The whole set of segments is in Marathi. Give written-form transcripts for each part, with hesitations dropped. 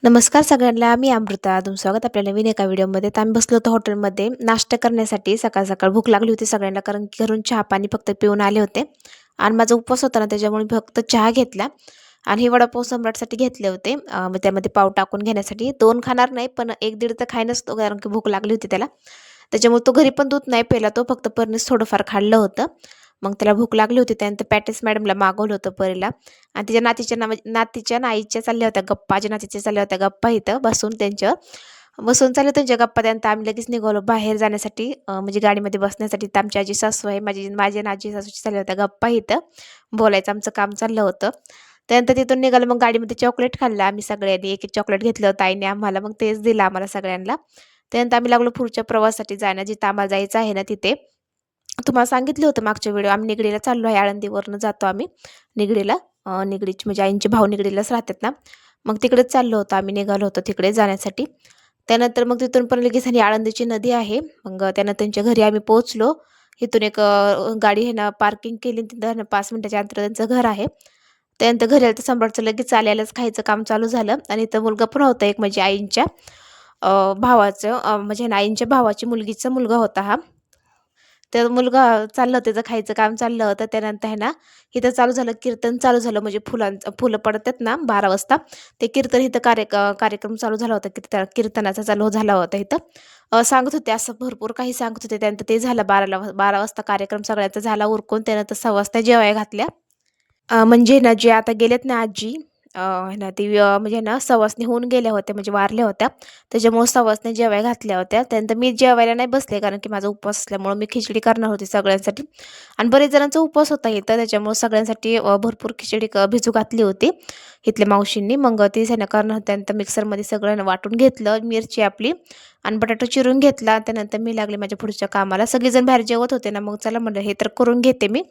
नमस्कार सगळ्यांना, मी अमृता. तुमचं स्वागत आपल्या नवीन एका व्हिडिओमध्ये. तर आम्ही बसलो होतो हॉटेलमध्ये नाश्ता करण्यासाठी. सकाळ-सकाळ भूक लागली होती सगळ्यांना, कारण की घरून चहा-पाणी फक्त पिऊन आले होते आणि माझा उपवास होता ना, त्याच्यामुळे मी फक्त चहा घेतला आणि हे वडापाव सम्राटसाठी घेतले होते. मग त्यामध्ये पाव टाकून घेण्यासाठी. 2 खाणार नाही, पण 1-1.5 तर खाईनच तो, कारण की भूक लागली होती त्याला. त्याच्यामुळे तो घरी पण दूध नाही प्यायला, तो फक्त परीनेच थोडंफार खाल्लं होतं. मग त्याला भूक लागली होती, त्यानंतर पॅटीस मॅडमला मागवलं होतं परीला आणि तिच्या नातीच्या आणि आईच्या चालल्या होत्या गप्पा. माझ्या नातीच्या चालल्या होत्या गप्पा इथं बसून चालल्या त्यांच्या गप्पा. त्यानंतर आम्ही लगेच निघालो बाहेर जाण्यासाठी, म्हणजे गाडीमध्ये बसण्यासाठी. तर आमची आजी सासू आहे, माझी आणि आजी सासूची चालल्या होत्या गप्पा इथं. बोलायचं आमचं काम चाललं होतं. त्यानंतर तिथून निघालं, मग गाडीमध्ये चॉकलेट खाल्लं आम्ही सगळ्यांनी. एक-एक चॉकलेट घेतलं होतं आईने आम्हाला, मग तेच दिलं आम्हाला सगळ्यांना. त्यानंतर आम्ही लागलो पुढच्या प्रवासासाठी जायला, जिथं आम्हाला जायचं आहे ना तिथे. तुम्हाला सांगितलं होतं मागच्या व्हिडिओ, आम्ही निगडीला चाललो आहे. आळंदीवरनं जातो आम्ही निगडीला. निगडीची म्हणजे आईंचे भाऊ निगडीलाच राहतात ना, मग तिकडेच चाललो होतो आम्ही, निघालो होतो तिकडे जाण्यासाठी. त्यानंतर मग तिथून पण लगेच आणि आळंदीची नदी आहे. मग त्यानंतर त्यांच्या घरी आम्ही पोहोचलो. इथून एक गाडी आहे ना पार्किंग केली, तिथं 5 मिनिटाच्या अंतरावर त्यांचं घर आहे. त्यानंतर घरी आलं तर सम्राटचं लगेच आल्यालाच खायचं काम चालू झालं आणि इथं मुलगा पण होता एक, म्हणजे आईंच्या भावाचं, म्हणजे आईंच्या भावाची मुलगीचा मुलगा होता हा. तर मुलगा चाललं त्याचं खायचं काम चाललं होतं. त्यानंतर आहे ना, इथं चालू झालं कीर्तन चालू झालं, म्हणजे फुलं पडतात ना 12 वाजता. ते कीर्तन इथं कार्यक्रम चालू झाला होता. कीर्तनाचा चालू झाला होता इथं. सांगत होते असं भरपूर काही सांगत होते. त्यानंतर ते झालं 12 वाजता कार्यक्रम सगळ्यांचा झाला उरकून. त्यानंतर 6 वाजता जेवाया घातल्या. म्हणजे ना, जे आता गेलेत ना आजी, आहे ना, ती म्हणजे ना सवासणी होऊन गेल्या होत्या, म्हणजे वारल्या होत्या. त्याच्यामुळं सवासणी जेवायला घातल्या होत्या. त्यानंतर मी जेवायला नाही बसले, कारण की माझा उपवास असल्यामुळं मी खिचडी करणार होते सगळ्यांसाठी आणि बरेच जणांचा उपवास होता इथं. त्याच्यामुळं सगळ्यांसाठी भरपूर खिचडी भिजू घातली होती इथल्या मावशींनी. मग ती करणार होत्या. त्यानंतर मिक्सरमध्ये सगळं वाटून घेतलं, मिरची आपली आणि बटाटा चिरून घेतला. त्यानंतर मी लागले माझ्या पुढच्या कामाला. सगळेजण बाहेर जेवत होते ना, मग चला म्हटलं हे तर करून घेते मी.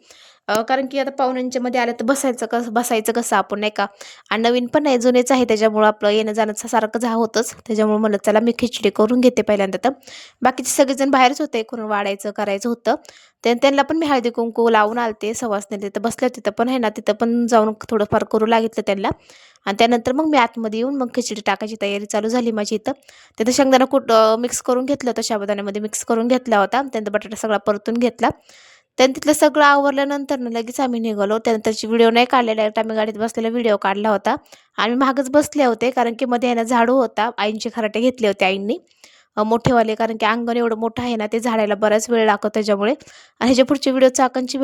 कारण की आता पाहुण्यांच्यामध्ये आलं तर बसायचं कसं आपण, नाही का? आणि नवीन पण नाही, जुनेच आहे, त्याच्यामुळं आपलं येणं-जाणं सारखं होतंच. त्याच्यामुळे म्हणलं चला मी खिचडी करून घेते पहिल्यांदा तर. बाकीचे सगळेजण बाहेरच होते, कोण वाढायचं करायचं होतं. त्यांना पण मी हळदी-कुंकू लावून आलते. सवासणी तिथं बसल्या, तिथं पण आहे ना, तिथं पण जाऊन थोडंफार करू लागितलं त्यांना आणि त्यानंतर मग मी आतमध्ये येऊन मग खिचडी टाकायची तयारी चालू झाली माझी इथं. तिथं शेंगदाणा मिक्स करून घेतलं होतं, साबुदाण्यामध्ये मिक्स करून घेतला होता. त्यानंतर बटाटा सगळा परतून घेतला. त्यानं तिथलं सगळं आवरल्यानंतर ना लगेच आम्ही निघालो. त्यानंतरची व्हिडिओ नाही काढले, डायरेक्ट आम्ही गाडीत बसलेला व्हिडिओ काढला होता. आम्ही मागच बसले होते, कारण की मध्ये आहे ना झाडू होता. आईंचे खराटे घेतले होते आईंनी, मोठेवाले, कारण की अंगण एवढं मोठं आहे ना, ते झाडायला बराच वेळ लागतो त्याच्यामुळे. आणि ह्याच्या पुढच्या व्हिडिओ चाकणची